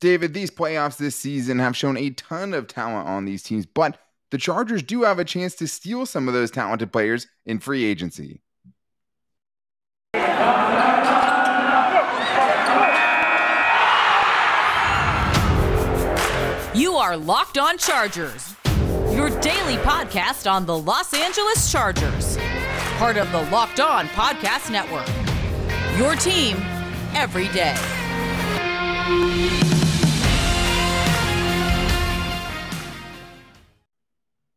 David, these playoffs this season have shown a ton of talent on these teams, but the Chargers do have a chance to steal some of those talented players in free agency. You are Locked On Chargers, your daily podcast on the Los Angeles Chargers, part of the Locked On Podcast Network, your team every day.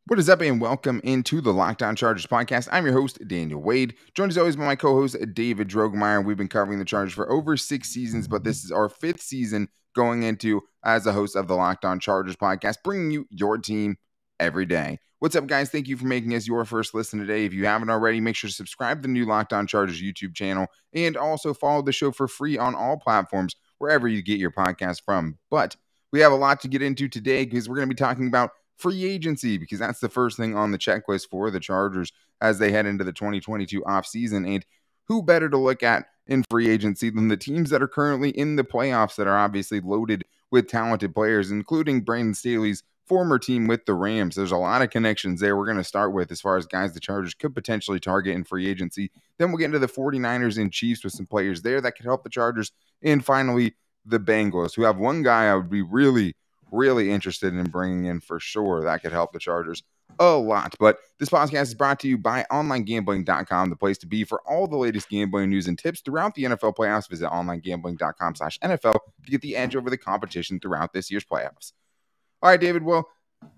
What is up, and welcome into the Locked On Chargers podcast. I'm your host, Daniel Wade, joined as always by my co-host, David Drogemeyer. We've been covering the Chargers for over 6 seasons, but this is our 5th season going into as a host of the Locked On Chargers podcast, bringing you your team every day. What's up, guys? Thank you for making us your first listen today. If you haven't already, make sure to subscribe to the new Locked On Chargers YouTube channel and also follow the show for free on all platforms, wherever you get your podcast from. But we have a lot to get into today because we're going to be talking about free agency, because that's the first thing on the checklist for the Chargers as they head into the 2022 offseason. And who better to look at in free agency than the teams that are currently in the playoffs that are obviously loaded with talented players, including Brandon Staley's former team with the Rams. There's a lot of connections there we're going to start with as far as guys the Chargers could potentially target in free agency. Then we'll get into the 49ers and Chiefs with some players there that could help the Chargers. And finally, the Bengals, who have one guy I would be really interested in bringing in for sure that could help the Chargers a lot. But this podcast is brought to you by onlinegambling.com, the place to be for all the latest gambling news and tips throughout the NFL playoffs. Visit onlinegambling.com/NFL to get the edge over the competition throughout this year's playoffs. All right, David, well,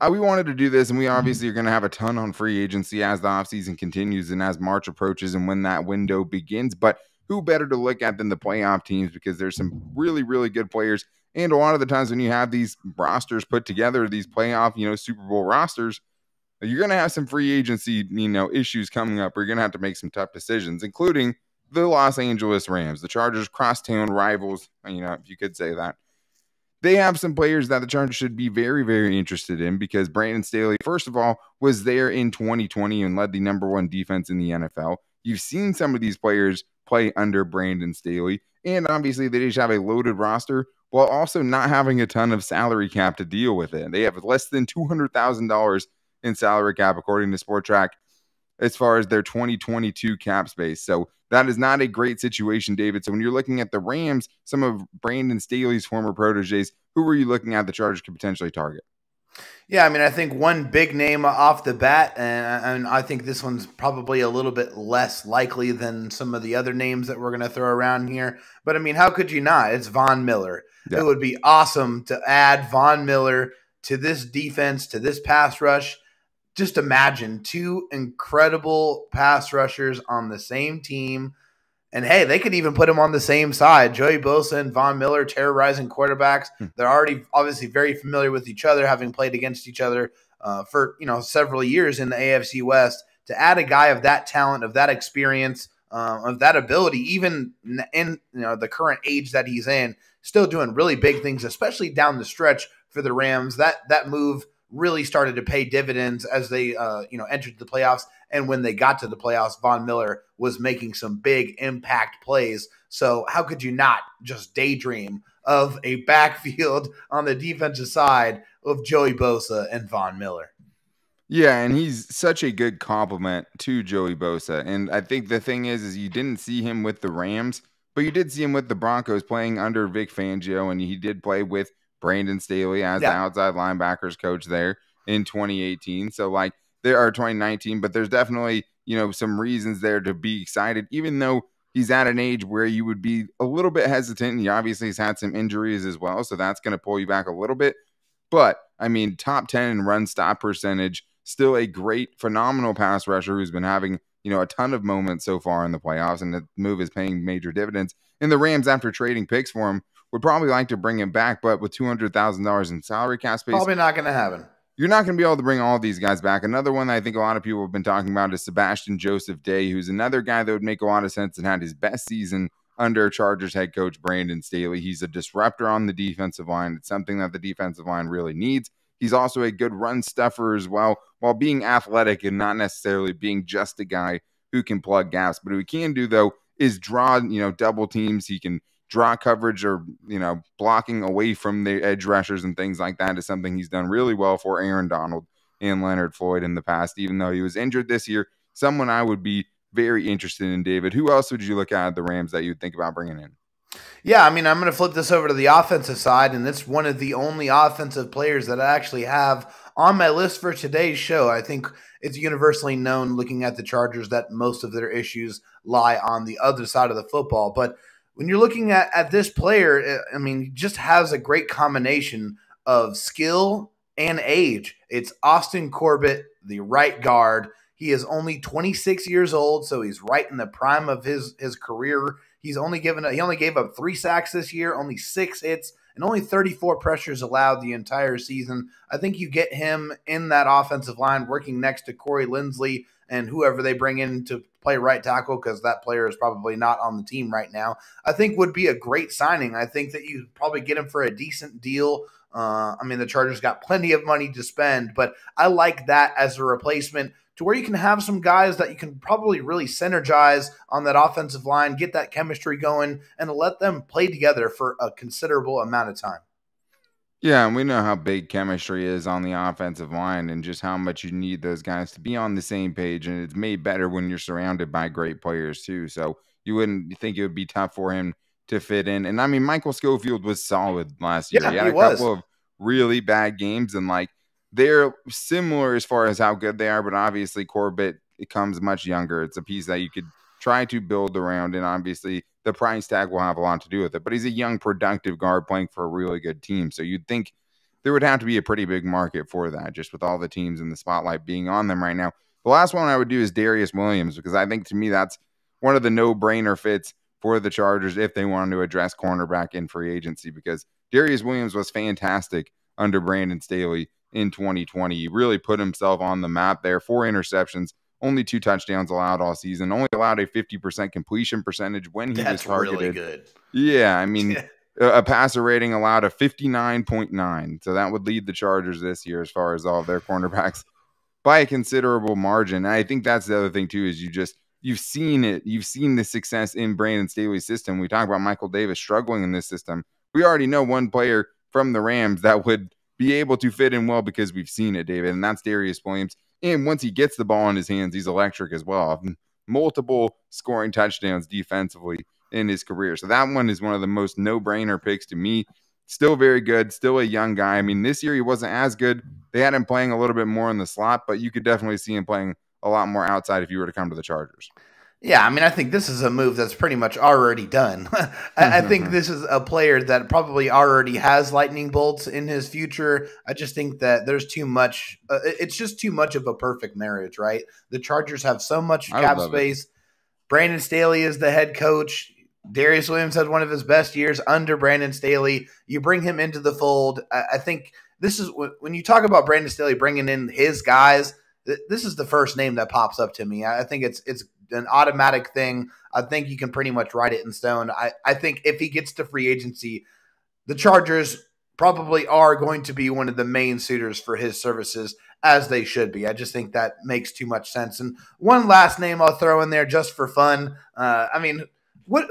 we wanted to do this, and we obviously are going to have a ton on free agency as the offseason continues and as March approaches and when that window begins. But who better to look at than the playoff teams, because there's some really good players. And a lot of the times when you have these rosters put together, these playoff, Super Bowl rosters, you're going to have some free agency, issues coming up. You're going to have to make some tough decisions, including the Los Angeles Rams, the Chargers' crosstown rivals, if you could say that. They have some players that the Chargers should be very interested in, because Brandon Staley, first of all, was there in 2020 and led the #1 defense in the NFL. You've seen some of these players play under Brandon Staley, and obviously they just have a loaded roster while also not having a ton of salary cap to deal with it. They have less than $200,000 in salary cap, according to Sport Track, as far as their 2022 cap space. So that is not a great situation, David. So when you're looking at the Rams, some of Brandon Staley's former proteges, who are you looking at the Chargers could potentially target? Yeah, I think one big name off the bat, and I think this one's probably a little bit less likely than some of the other names that we're going to throw around here. But, how could you not? It's Von Miller. Yeah. It would be awesome to add Von Miller to this defense, to this pass rush. Just imagine 2 incredible pass rushers on the same team. And, hey, they could even put them on the same side. Joey Bosa and Von Miller terrorizing quarterbacks. They're already obviously very familiar with each other, having played against each other for several years in the AFC West. To add a guy of that talent, of that experience, of that ability, even in the current age that he's in, still doing really big things, especially down the stretch for the Rams. That move really started to pay dividends as they entered the playoffs. And when they got to the playoffs, Von Miller was making some big impact plays. So how could you not just daydream of a backfield on the defensive side of Joey Bosa and Von Miller? Yeah, and he's such a good compliment to Joey Bosa. And I think the thing is you didn't see him with the Rams, but you did see him with the Broncos playing under Vic Fangio, and he did play with Brandon Staley as the outside linebackers coach there in 2018. So, there are 2019, but there's definitely, some reasons there to be excited, even though he's at an age where you would be a little bit hesitant. He obviously has had some injuries as well, so that's going to pull you back a little bit. But, top 10 in run stop percentage, still a great, phenomenal pass rusher who's been having, a ton of moments so far in the playoffs, and the move is paying major dividends. And the Rams, after trading picks for him, would probably like to bring him back, but with $200,000 in salary cap space, probably not going to happen. You're not going to be able to bring all these guys back. Another one that I think a lot of people have been talking about is Sebastian Joseph Day, who's another guy that would make a lot of sense and had his best season under Chargers head coach Brandon Staley. He's a disruptor on the defensive line. It's something that the defensive line really needs. He's also a good run stuffer as well, while being athletic and not necessarily being just a guy who can plug gaps. But what he can do, though, is draw, double teams. He can, draw coverage or, blocking away from the edge rushers and things like that is something he's done really well for Aaron Donald and Leonard Floyd in the past, even though he was injured this year. Someone I would be very interested in, David. Who else would you look at the Rams that you'd think about bringing in? Yeah, I mean, I'm going to flip this over to the offensive side, and it's one of the only offensive players that I actually have on my list for today's show. I think it's universally known, looking at the Chargers, that most of their issues lie on the other side of the football. But when you're looking at this player, I mean, he just has a great combination of skill and age. It's Austin Corbett, the right guard. He is only 26 years old, so he's right in the prime of his career. He only gave up 3 sacks this year, only 6 hits, and only 34 pressures allowed the entire season. I think you get him in that offensive line working next to Corey Linsley and whoever they bring in to play right tackle, because that player is probably not on the team right now, I think would be a great signing. I think that you probably get him for a decent deal. I mean, the Chargers got plenty of money to spend, but I like that as a replacement to where you can have some guys that you can probably really synergize on that offensive line, get that chemistry going, and let them play together for a considerable amount of time. Yeah, and we know how big chemistry is on the offensive line and just how much you need those guys to be on the same page, and it's made better when you're surrounded by great players too. So you wouldn't think it would be tough for him to fit in. And I mean, Michael Schofield was solid last year. Yeah, he had a couple of really bad games, and they're similar as far as how good they are, but obviously Corbett becomes much younger. It's a piece that you could try to build around, and obviously the price tag will have a lot to do with it. But he's a young, productive guard playing for a really good team. So you'd think there would have to be a pretty big market for that, just with all the teams in the spotlight being on them right now. The last one I would do is Darius Williams, because I think to me that's one of the no-brainer fits for the Chargers if they wanted to address cornerback in free agency, because Darius Williams was fantastic under Brandon Staley in 2020. He really put himself on the map there. 4 interceptions, only 2 touchdowns allowed all season, only allowed a 50% completion percentage when he was targeted. Really good. Yeah, I mean, a passer rating allowed a 59.9. So that would lead the Chargers this year as far as all of their cornerbacks by a considerable margin. And I think that's the other thing too, is you've seen it. You've seen the success in Brandon Staley's system. We talk about Michael Davis struggling in this system. We already know one player from the Rams that would be able to fit in well because we've seen it, David, and that's Darius Williams. And once he gets the ball in his hands, he's electric as well. Multiple scoring touchdowns defensively in his career. So that one is one of the most no-brainer picks to me. Still very good, still a young guy. I mean, this year he wasn't as good. They had him playing a little bit more in the slot, but you could definitely see him playing a lot more outside if you were to come to the Chargers. Yeah, I mean, I think this is a move that's pretty much already done. I think this is a player that probably already has lightning bolts in his future. I just think that there's too much. It's just too much of a perfect marriage, right? The Chargers have so much cap space. Brandon Staley is the head coach. Darius Williams had one of his best years under Brandon Staley. You bring him into the fold. I think this is when you talk about Brandon Staley bringing in his guys, this is the first name that pops up to me. I think it's an automatic thing. I think you can pretty much write it in stone. I think if he gets to free agency, the Chargers probably are going to be one of the main suitors for his services, as they should be. I just think that makes too much sense. And one last name I'll throw in there just for fun. I mean,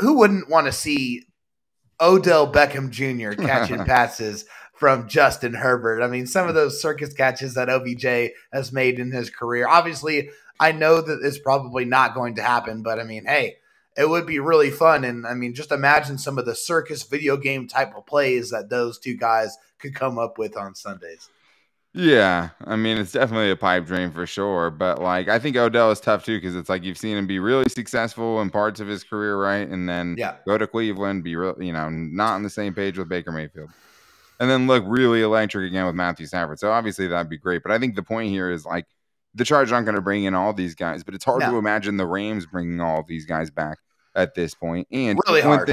who wouldn't want to see Odell Beckham Jr. catching passes from Justin Herbert? I mean, some of those circus catches that OBJ has made in his career. Obviously, I know that it's probably not going to happen, but I mean, hey, it would be really fun. And I mean, just imagine some of the circus video game type of plays that those two guys could come up with on Sundays. Yeah, I mean, it's definitely a pipe dream for sure. But I think Odell is tough too, because it's you've seen him be really successful in parts of his career, right? And then go to Cleveland, be real, not on the same page with Baker Mayfield, and then look really electric again with Matthew Stafford. So obviously that'd be great. But I think the point here is the Chargers aren't going to bring in all these guys, but it's hard to imagine the Rams bringing all of these guys back at this point. And really hard.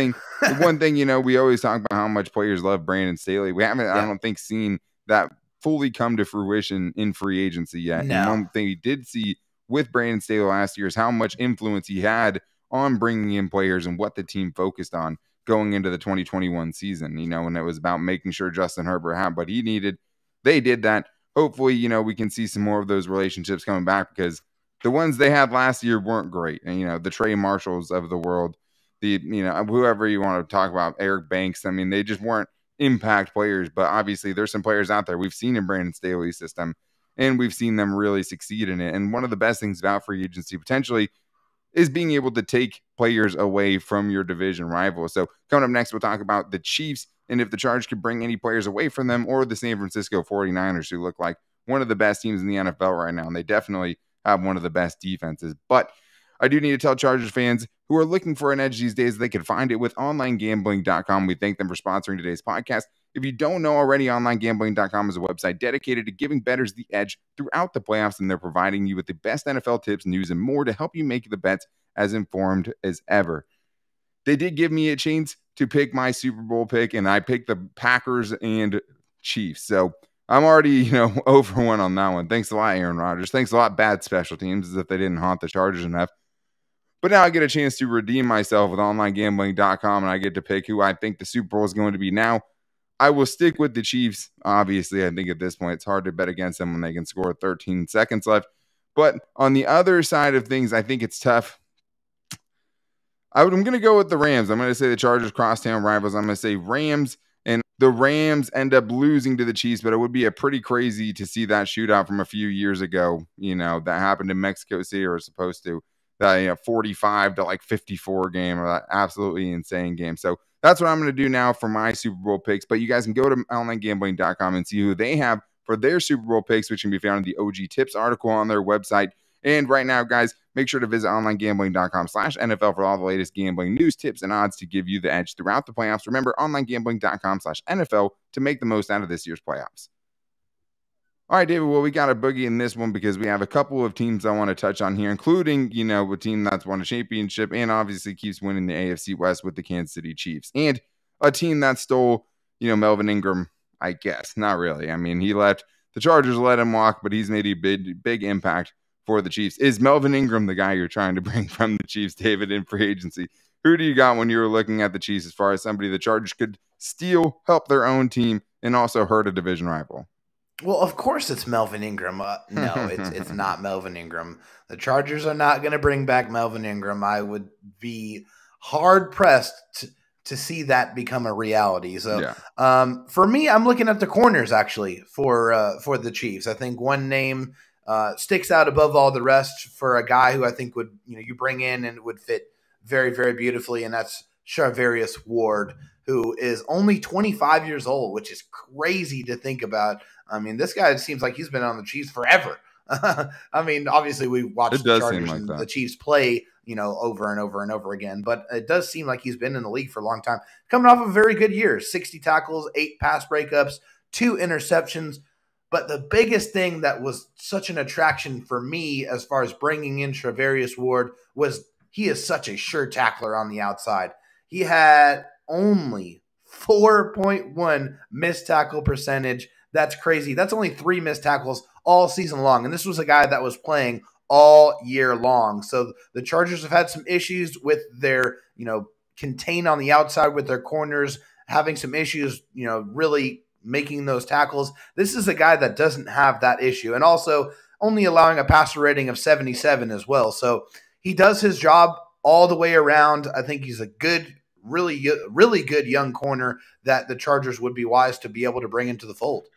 one thing, we always talk about how much players love Brandon Staley. We haven't, I don't think, seen that fully come to fruition in free agency yet. No. And one thing we did see with Brandon Staley last year is how much influence he had on bringing in players and what the team focused on going into the 2021 season. When it was about making sure Justin Herbert had what he needed, they did that. Hopefully, we can see some more of those relationships coming back, because the ones they had last year weren't great. And, the Trey Marshalls of the world, whoever you want to talk about, Eric Banks. I mean, they just weren't impact players, but obviously there's some players out there we've seen in Brandon Staley's system, and we've seen them really succeed in it. And one of the best things about free agency potentially is being able to take players away from your division rival. So coming up next, we'll talk about the Chiefs and if the Chargers could bring any players away from them, or the San Francisco 49ers, who look like one of the best teams in the NFL right now. And they definitely have one of the best defenses. But I do need to tell Chargers fans who are looking for an edge these days, they can find it with onlinegambling.com. We thank them for sponsoring today's podcast. If you don't know already, onlinegambling.com is a website dedicated to giving bettors the edge throughout the playoffs, and they're providing you with the best NFL tips, news, and more to help you make the bets as informed as ever. They did give me a chance to pick my Super Bowl pick, and I picked the Packers and Chiefs. So I'm already, 0-1 on that one. Thanks a lot, Aaron Rodgers. Thanks a lot, bad special teams, as if they didn't haunt the Chargers enough. But now I get a chance to redeem myself with onlinegambling.com, and I get to pick who I think the Super Bowl is going to be. Now, I will stick with the Chiefs. Obviously, I think at this point, it's hard to bet against them when they can score 13 seconds left. But on the other side of things, I think it's tough. I'm going to go with the Rams. I'm going to say the Chargers crosstown rivals. I'm going to say Rams, and the Rams end up losing to the Chiefs, but it would be a pretty crazy to see that shootout from a few years ago, that happened in Mexico City, or was supposed to, that 45 to 54 game, or that absolutely insane game. So that's what I'm going to do now for my Super Bowl picks. But you guys can go to onlinegambling.com and see who they have for their Super Bowl picks, which can be found in the OG Tips article on their website. And right now, guys, make sure to visit onlinegambling.com/NFL for all the latest gambling news, tips, and odds to give you the edge throughout the playoffs. Remember, onlinegambling.com/NFL to make the most out of this year's playoffs. All right, David, well, we got a boogie in this one because we have a couple of teams I want to touch on here, including, a team that's won a championship and obviously keeps winning the AFC West with the Kansas City Chiefs, and a team that stole, Melvin Ingram, I guess. Not really. I mean, he left. The Chargers let him walk, but he's made a big impact for the Chiefs. Is Melvin Ingram the guy you're trying to bring from the Chiefs, David, in free agency? Who do you got when you were looking at the Chiefs as far as somebody the Chargers could steal, help their own team, and also hurt a division rival? Well, of course it's Melvin Ingram. No, it's not Melvin Ingram. The Chargers are not going to bring back Melvin Ingram. I would be hard-pressed to see that become a reality. So yeah. For me, I'm looking at the corners, actually, for the Chiefs. I think one name sticks out above all the rest for a guy who I think would, you bring in and would fit very, very beautifully, and that's Charvarius Ward, who is only 25 years old, which is crazy to think about. I mean, this guy seems like he's been on the Chiefs forever. I mean, obviously we watched the Chargers and the Chiefs play, over and over and over again, but it does seem like he's been in the league for a long time. Coming off a very good year, 60 tackles, 8 pass breakups, 2 interceptions. But the biggest thing that was such an attraction for me as far as bringing in Charvarius Ward was he is such a sure tackler on the outside. He had only 4.1 missed tackle percentage. That's crazy. That's only 3 missed tackles all season long. And this was a guy that was playing all year long. So the Chargers have had some issues with their, contain on the outside with their corners, having some issues, really making those tackles. This is a guy that doesn't have that issue, and also only allowing a passer rating of 77 as well. So he does his job all the way around. I think he's a good, really good young corner that the Chargers would be wise to be able to bring into the fold.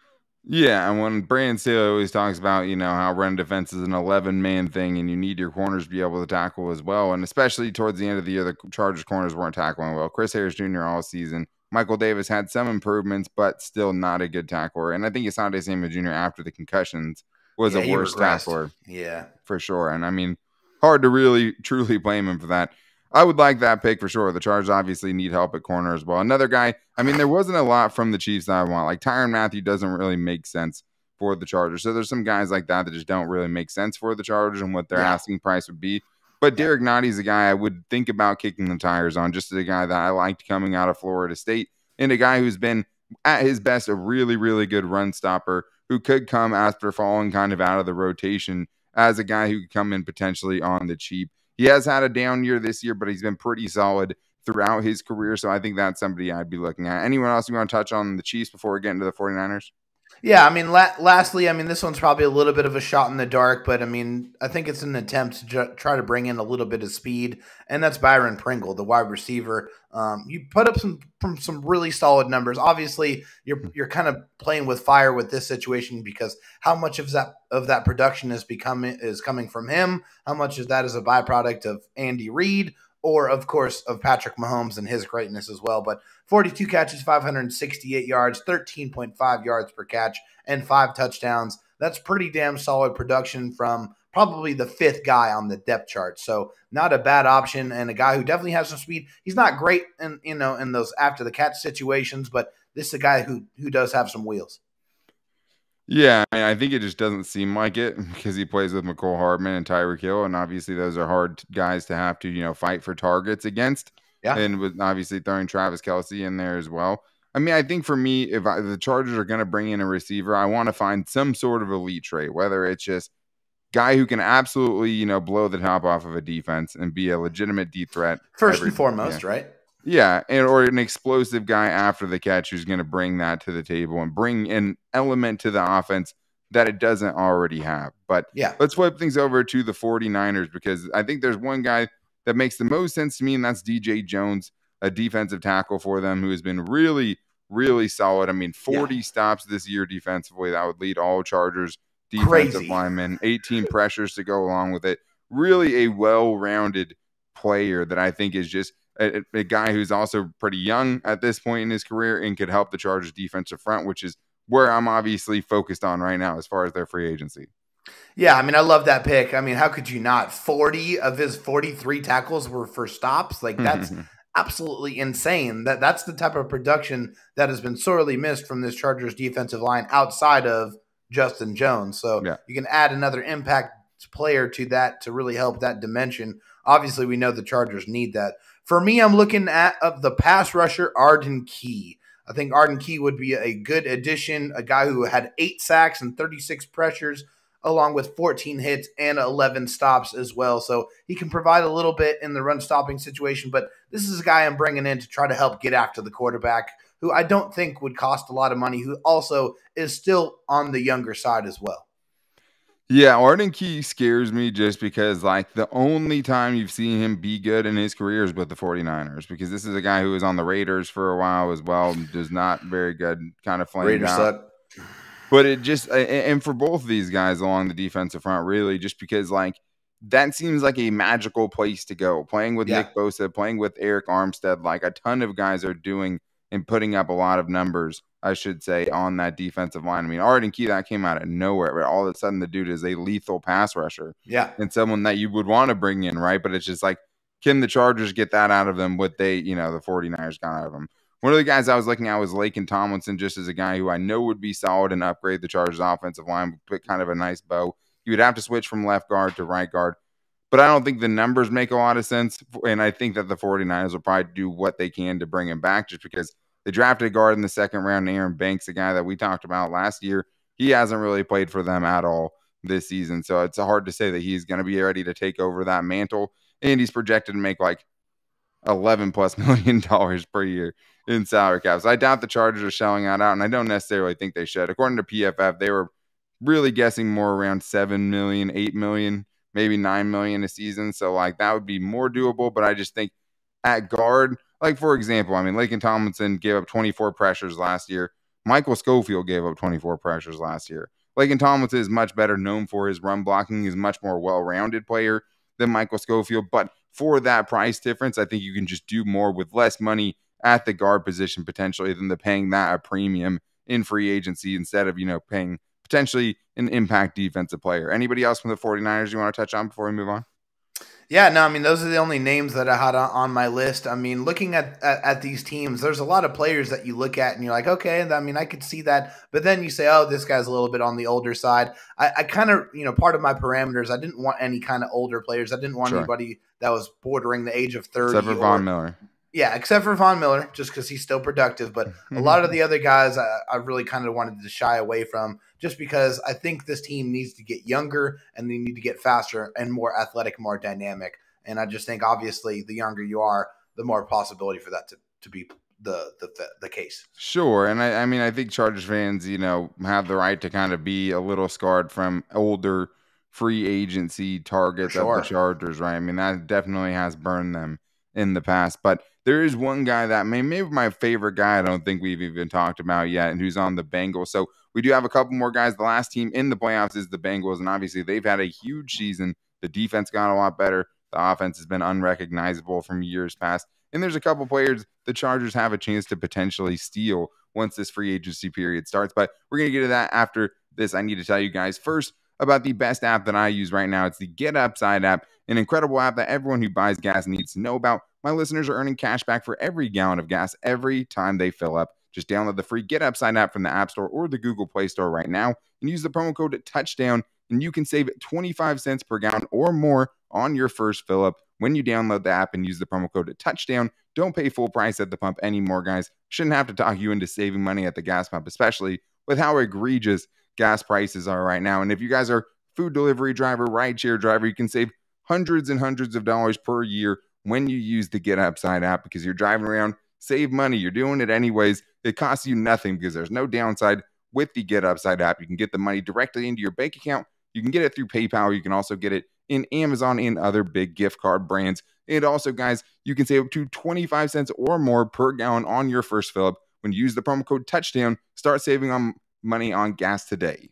Yeah, and when Brandon Staley always talks about, how run defense is an 11-man thing and you need your corners to be able to tackle as well, and especially towards the end of the year, the Chargers corners weren't tackling well. Chris Harris Jr. all season. Michael Davis had some improvements, but still not a good tackler. And I think Asante Samuel Jr. after the concussions was a worse tackler. Yeah, for sure. And I mean, hard to really truly blame him for that. I would like that pick for sure. The Chargers obviously need help at corner as well. Another guy, I mean, there wasn't a lot from the Chiefs that I want. Like Tyrann Mathieu doesn't really make sense for the Chargers. So there's some guys like that just don't really make sense for the Chargers and what their asking price would be. But Derek Notty's a guy I would think about kicking the tires on, just as a guy that I liked coming out of Florida State, and a guy who's been at his best a really, really good run stopper who could come after falling kind of out of the rotation as a guy who could come in potentially on the cheap. He has had a down year this year, but he's been pretty solid throughout his career. So I think that's somebody I'd be looking at. Anyone else you want to touch on the Chiefs before we get into the 49ers? Yeah, I mean, lastly, I mean, this one's probably a little bit of a shot in the dark, but I mean, I think it's an attempt to try to bring in a little bit of speed, and that's Byron Pringle, the wide receiver. You put up some really solid numbers. Obviously, you're kind of playing with fire with this situation because how much of that production is coming from him? How much of that is a byproduct of Andy Reid? Or, of course, of Patrick Mahomes and his greatness as well. But 42 catches, 568 yards, 13.5 yards per catch, and 5 touchdowns. That's pretty damn solid production from probably the 5th guy on the depth chart. So not a bad option, and a guy who definitely has some speed. He's not great in those after the catch situations, but this is a guy who does have some wheels. Yeah, I think it just doesn't seem like it because he plays with McCole Hardman and Tyreek Hill, and obviously those are hard guys to have to, fight for targets against. Yeah. And with obviously throwing Travis Kelce in there as well. I mean, I think for me, if the Chargers are going to bring in a receiver, I want to find some sort of elite trait, whether it's just guy who can absolutely, blow the top off of a defense and be a legitimate deep threat. First and foremost, right? Yeah, or an explosive guy after the catch who's going to bring that to the table and bring an element to the offense that it doesn't already have. But yeah, let's flip things over to the 49ers because I think there's one guy that makes the most sense to me, and that's DJ Jones, a defensive tackle for them who has been really, really solid. I mean, 40 stops this year defensively. That would lead all Chargers defensive linemen, 18 pressures to go along with it. Really a well-rounded player that I think is just a guy who's also pretty young at this point in his career and could help the Chargers defensive front, which is where I'm obviously focused on right now as far as their free agency. Yeah, I mean, I love that pick. I mean, how could you not? 40 of his 43 tackles were for stops. Like, that's absolutely insane. That's the type of production that has been sorely missed from this Chargers defensive line outside of Justin Jones. So you can add another impact player to that to really help that dimension. Obviously, we know the Chargers need that. For me, I'm looking at the pass rusher, Arden Key. I think Arden Key would be a good addition, a guy who had 8 sacks and 36 pressures, along with 14 hits and 11 stops as well. So he can provide a little bit in the run-stopping situation, but this is a guy I'm bringing in to try to help get after the quarterback, who I don't think would cost a lot of money, who also is still on the younger side as well. Yeah, Arden Key scares me just because, the only time you've seen him be good in his career is with the 49ers, because this is a guy who was on the Raiders for a while as well, does not very good, kind of flamed Raiders out. suck. But it just, and for both of these guys along the defensive front, really, just because, that seems like a magical place to go. Playing with Nick Bosa, playing with Eric Armstead, a ton of guys are doing and putting up a lot of numbers, I should say, on that defensive line. I mean, Arden Key, that came out of nowhere, but all of a sudden the dude is a lethal pass rusher. Yeah. And someone that you would want to bring in, right? But it's just can the Chargers get that out of them? What they, the 49ers got out of them? One of the guys I was looking at was Laken Tomlinson, just as a guy who I know would be solid and upgrade the Chargers offensive line, put kind of a nice bow. You would have to switch from left guard to right guard. But I don't think the numbers make a lot of sense. And I think that the 49ers will probably do what they can to bring him back, just because they drafted a guard in the 2nd round, Aaron Banks, a guy that we talked about last year. He hasn't really played for them at all this season. So it's hard to say that he's going to be ready to take over that mantle. And he's projected to make $11+ million per year in salary cap. So I doubt the Chargers are shelling that out, and I don't necessarily think they should. According to PFF, they were really guessing more around $7 million, $8 million, maybe $9 million a season. So that would be more doable. But I just think at guard, for example, I mean, Laken Tomlinson gave up 24 pressures last year. Michael Schofield gave up 24 pressures last year. Laken Tomlinson is much better known for his run blocking. He's a much more well-rounded player than Michael Schofield. But for that price difference, I think you can just do more with less money at the guard position potentially than paying that a premium in free agency instead of, paying potentially an impact defensive player. Anybody else from the 49ers you want to touch on before we move on? Yeah, no, I mean, those are the only names that I had on my list. I mean, looking at these teams, there's a lot of players that you look at and you're like, okay, I mean, I could see that. But then you say, oh, this guy's a little bit on the older side. I kind of, part of my parameters, I didn't want any kind of older players. I didn't want anybody that was bordering the age of 30. Except for Von Miller. Yeah, except for Von Miller, just because he's still productive. But a lot of the other guys I really kind of wanted to shy away from, just because I think this team needs to get younger and they need to get faster and more athletic, more dynamic. And I just think, obviously, the younger you are, the more possibility for that to be the case. Sure. And I mean, I think Chargers fans, have the right to kind of be a little scarred from older free agency targets of the Chargers, right? I mean, that definitely has burned them in the past. But there is one guy that maybe my favorite guy I don't think we've even talked about yet, and who's on the Bengals. So we do have a couple more guys. The last team in the playoffs is the Bengals, and obviously they've had a huge season. The defense got a lot better. The offense has been unrecognizable from years past. And there's a couple players the Chargers have a chance to potentially steal once this free agency period starts. But we're going to get to that after this. I need to tell you guys first about the best app that I use right now. It's the Get Upside app, an incredible app that everyone who buys gas needs to know about. My listeners are earning cash back for every gallon of gas every time they fill up. Just download the free Get Upside app from the App Store or the Google Play Store right now and use the promo code TOUCHDOWN, and you can save 25 cents per gallon or more on your first fill up when you download the app and use the promo code TOUCHDOWN. Don't pay full price at the pump anymore, guys. Shouldn't have to talk you into saving money at the gas pump, especially with how egregious gas prices are right now. And if you guys are food delivery driver, rideshare driver, you can save hundreds and hundreds of dollars per year when you use the Get Upside app, because you're driving around, save money. You're doing it anyways. It costs you nothing because there's no downside with the Get Upside app. You can get the money directly into your bank account. You can get it through PayPal. You can also get it in Amazon and other big gift card brands. And also, guys, you can save up to 25 cents or more per gallon on your first fill up when you use the promo code TOUCHDOWN. Start saving on money on gas today.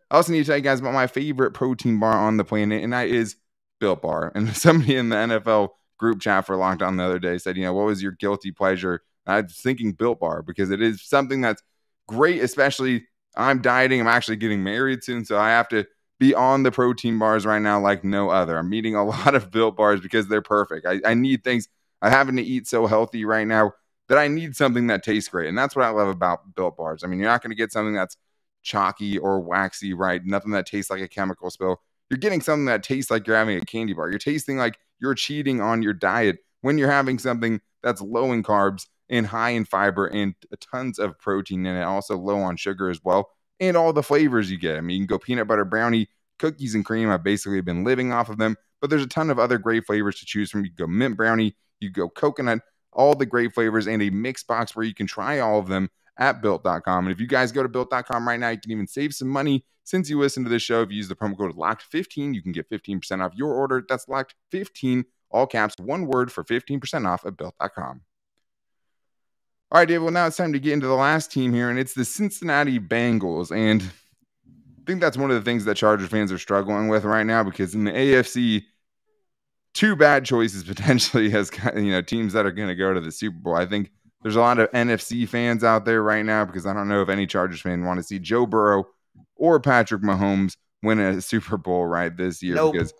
I also need to tell you guys about my favorite protein bar on the planet, and that is Built Bar. And somebody in the NFL group chat for Locked On the other day said, what was your guilty pleasure? I was thinking Built Bar, because it is something that's great, especially I'm dieting. I'm actually getting married soon, so I have to be on the protein bars right now like no other. I'm eating a lot of Built Bars because they're perfect. I need things. I'm having to eat so healthy right now that I need something that tastes great. And that's what I love about Built Bars. I mean, you're not going to get something that's chalky or waxy, right? Nothing that tastes like a chemical spill. You're getting something that tastes like you're having a candy bar. You're tasting like you're cheating on your diet when you're having something that's low in carbs and high in fiber and tons of protein in it, also low on sugar as well, and all the flavors you get. I mean, you can go peanut butter brownie, cookies and cream. I've basically been living off of them, but there's a ton of other great flavors to choose from. You can go mint brownie, you go coconut, all the great flavors, and a mix box where you can try all of them at Built.com. And if you guys go to Built.com right now, you can even save some money since you listen to this show. If you use the promo code LOCKED15, you can get 15% off your order. That's LOCKED15, all caps, one word, for 15% off at Built.com. All right, Dave, well, now it's time to get into the last team here, and it's the Cincinnati Bengals. And I think that's one of the things that Chargers fans are struggling with right now, because in the AFC, two bad choices potentially has teams that are going to go to the Super Bowl. I think there's a lot of NFC fans out there right now, because I don't know if any Chargers fan want to see Joe Burrow or Patrick Mahomes win a Super Bowl right this year. Nope. Because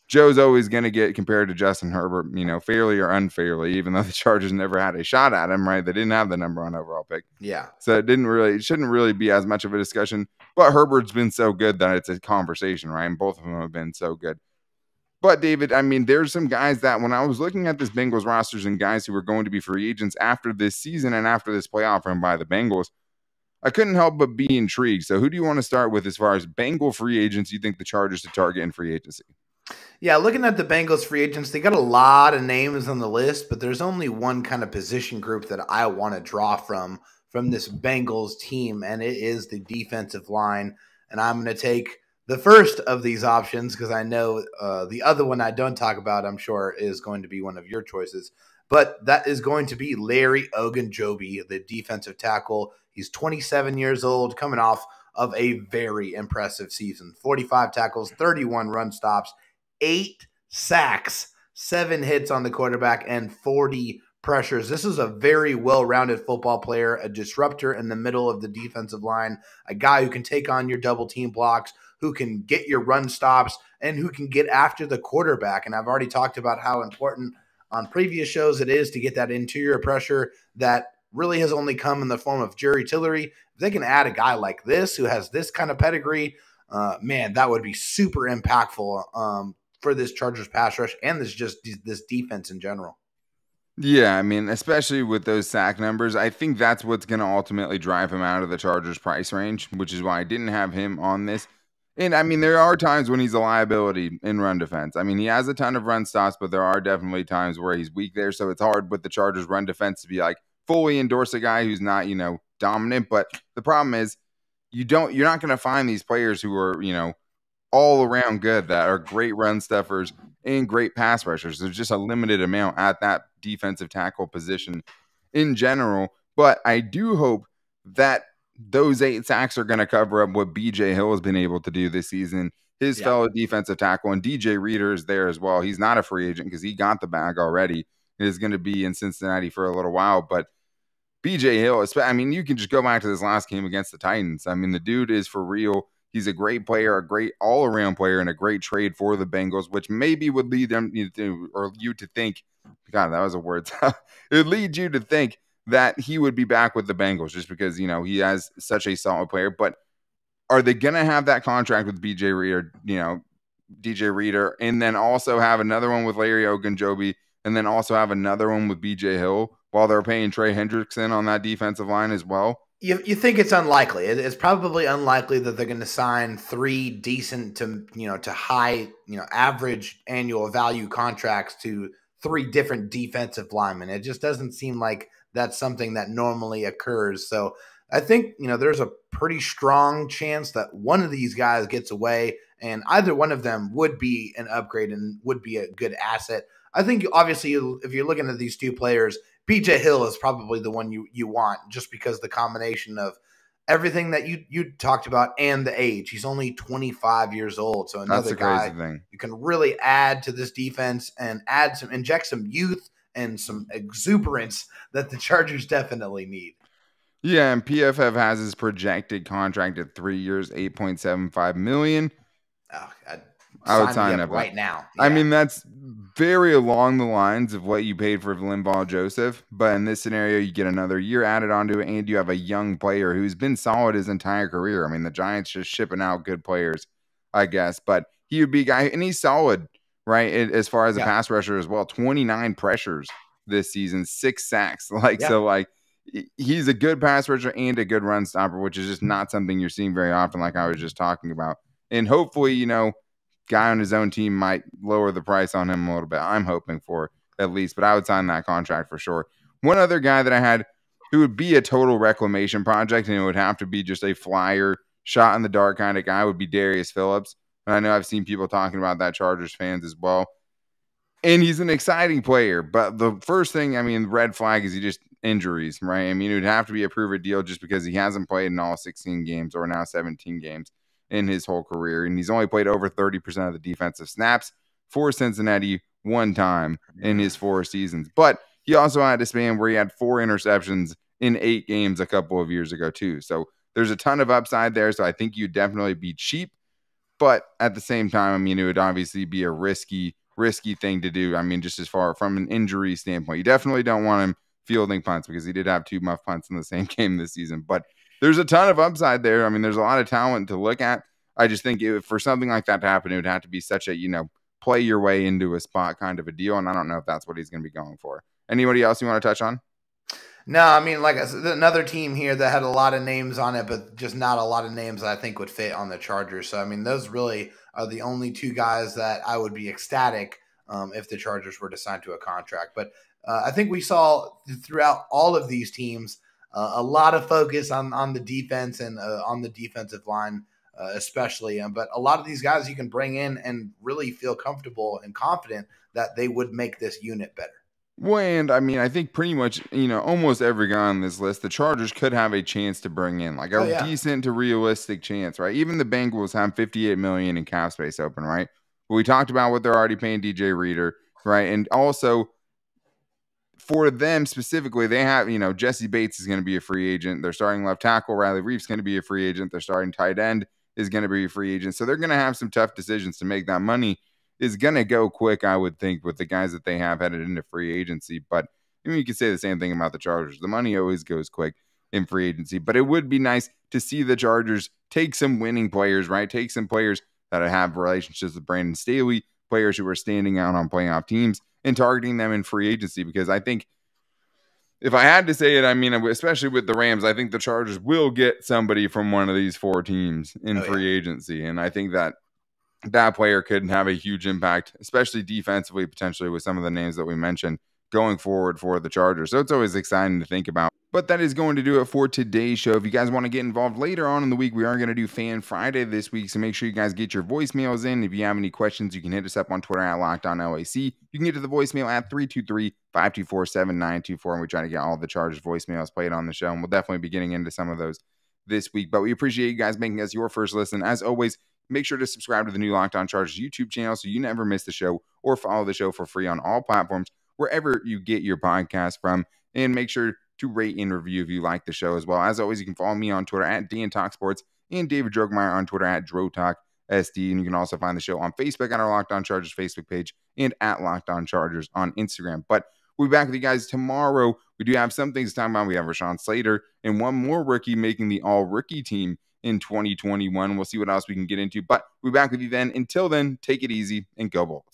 Joe's always going to get compared to Justin Herbert, fairly or unfairly, even though the Chargers never had a shot at him, right? They didn't have the number one overall pick. Yeah. So it shouldn't really be as much of a discussion, but Herbert's been so good that it's a conversation, right? And both of them have been so good. But David, I mean, there's some guys that when I was looking at this Bengals rosters and guys who were going to be free agents after this season and after this playoff run by the Bengals, I couldn't help but be intrigued. So who do you want to start with as far as Bengal free agents you think the Chargers to target in free agency? Yeah, looking at the Bengals free agents, they got a lot of names on the list, but there's only one kind of position group that I want to draw from this Bengals team, and it is the defensive line. And I'm going to take the first of these options because I know the other one I don't talk about, I'm sure, is going to be one of your choices. But that is going to be Larry Ogunjobi, the defensive tackle. He's 27 years old, coming off of a very impressive season. 45 tackles, 31 run stops, 8 sacks, 7 hits on the quarterback, and 40 pressures. This is a very well-rounded football player, a disruptor in the middle of the defensive line, a guy who can take on your double team blocks, who can get your run stops, and who can get after the quarterback. And I've already talked about how important on previous shows it is to get that interior pressure that really has only come in the form of Jerry Tillery. If they can add a guy like this who has this kind of pedigree, man, that would be super impactful for this Chargers pass rush and this defense in general. Yeah, I mean, especially with those sack numbers, I think that's what's going to ultimately drive him out of the Chargers price range, which is why I didn't have him on this. And, I mean, there are times when he's a liability in run defense. I mean, he has a ton of run stops, but there are definitely times where he's weak there. So it's hard with the Chargers run defense to be like fully endorse a guy who's not, dominant. But the problem is you're not going to find these players who are, all around good, that are great run stuffers and great pass rushers. There's just a limited amount at that defensive tackle position in general. But I do hope that those 8 sacks are going to cover up what BJ Hill has been able to do this season. His fellow defensive tackle, and DJ Reader is there as well. He's not a free agent because he got the bag already. He is going to be in Cincinnati for a little while. But BJ Hill, I mean, you can just go back to this last game against the Titans. I mean, the dude is for real. He's a great player, a great all-around player, and a great trade for the Bengals, which maybe would lead them you to think, God, that was a word. It would lead you to think that he would be back with the Bengals just because, he has such a solid player. But are they going to have that contract with DJ Reader, and then also have another one with Larry Ogun, Joby, and then also have another one with BJ Hill while they're paying Trey Hendrickson on that defensive line as well? You think it's unlikely. It's probably unlikely that they're going to sign 3 decent to high, average annual value contracts to 3 different defensive linemen. It just doesn't seem like that's something that normally occurs. So I think, there's a pretty strong chance that one of these guys gets away, and either one of them would be an upgrade and would be a good asset. I think, obviously, if you're looking at these 2 players, BJ Hill is probably the one you want, just because the combination of everything that you talked about and the age. He's only 25 years old, so another guy thing you can really add to this defense and inject some youth and some exuberance that the Chargers definitely need. Yeah, and PFF has his projected contract at 3 years, $8.75 million. Oh, I would sign up right now. Yeah. I mean, that's very along the lines of what you paid for Linval Joseph. But in this scenario, you get another year added onto it, and you have a young player who's been solid his entire career. I mean, the Giants just shipping out good players, I guess. But he would be a guy, and he's solid, right, as far as a pass rusher as well. 29 pressures this season, 6 sacks. So, he's a good pass rusher and a good run stopper, which is just not something you're seeing very often, like I was just talking about. And hopefully, guy on his own team might lower the price on him a little bit. I'm hoping for, at least, but I would sign that contract for sure. One other guy that I had who would be a total reclamation project, and it would have to be just a flyer, shot in the dark kind of guy, would be Darius Phillips. And I know I've seen people talking about that, Chargers fans as well. And he's an exciting player, but the first thing, red flag is he just injuries, right? I mean, it would have to be a prove-it deal just because he hasn't played in all 16 games or now 17 games in his whole career. And he's only played over 30% of the defensive snaps for Cincinnati one time in his 4 seasons. But he also had a span where he had 4 interceptions in 8 games a couple of years ago too. So there's a ton of upside there. So I think you'd definitely be cheap. But at the same time, it would obviously be a risky thing to do. Just as far from an injury standpoint, you definitely don't want him fielding punts because he did have 2 muff punts in the same game this season. But there's a ton of upside there. There's a lot of talent to look at. I just think for something like that to happen, it would have to be such a, play your way into a spot kind of a deal. And I don't know if that's what he's going to be going for. Anybody else you want to touch on? No, like I said, another team here that had a lot of names on it, but just not a lot of names that I think would fit on the Chargers. So, those really are the only 2 guys that I would be ecstatic if the Chargers were to sign to a contract. But I think we saw throughout all of these teams a lot of focus on the defense and on the defensive line, especially. But a lot of these guys you can bring in and really feel comfortable and confident that they would make this unit better. Well, and I think pretty much, almost every guy on this list, the Chargers could have a chance to bring in, like a decent to realistic chance, right? Even the Bengals have $58 million in cap space open, right? But we talked about what they're already paying DJ Reader, right? And also for them specifically, they have, Jesse Bates is going to be a free agent. They're starting left tackle. Riley Reif's going to be a free agent. They're starting tight end is going to be a free agent. So they're going to have some tough decisions to make. That money is going to go quick, I would think, with the guys that they have headed into free agency. But you could say the same thing about the Chargers. The money always goes quick in free agency. But it would be nice to see the Chargers take some winning players, right? Take some players that have relationships with Brandon Staley, players who are standing out on playoff teams, and targeting them in free agency. Because I think, if I had to say it, especially with the Rams, I think the Chargers will get somebody from one of these 4 teams in free agency. And I think that player could have a huge impact, especially defensively, potentially with some of the names that we mentioned, going forward for the Chargers. So it's always exciting to think about. But that is going to do it for today's show. If you guys want to get involved later on in the week, we are going to do Fan Friday this week. So make sure you guys get your voicemails in. If you have any questions, you can hit us up on Twitter at LockedOnLAC. You can get to the voicemail at 323-524-7924. And we try to get all the Chargers voicemails played on the show. And we'll definitely be getting into some of those this week. But we appreciate you guys making us your first listen. As always, make sure to subscribe to the new Locked On Chargers YouTube channel so you never miss the show, or follow the show for free on all platforms, wherever you get your podcast from. And make sure to rate and review if you like the show as well. As always, you can follow me on Twitter at DanTalkSports and David Drogemeyer on Twitter at DroTalkSD. And you can also find the show on Facebook on our Locked On Chargers Facebook page and at Locked On Chargers on Instagram. But we'll be back with you guys tomorrow. We do have some things to talk about. We have Rashawn Slater and one more rookie making the all-rookie team in 2021. We'll see what else we can get into. But we'll be back with you then. Until then, take it easy and go Bolts.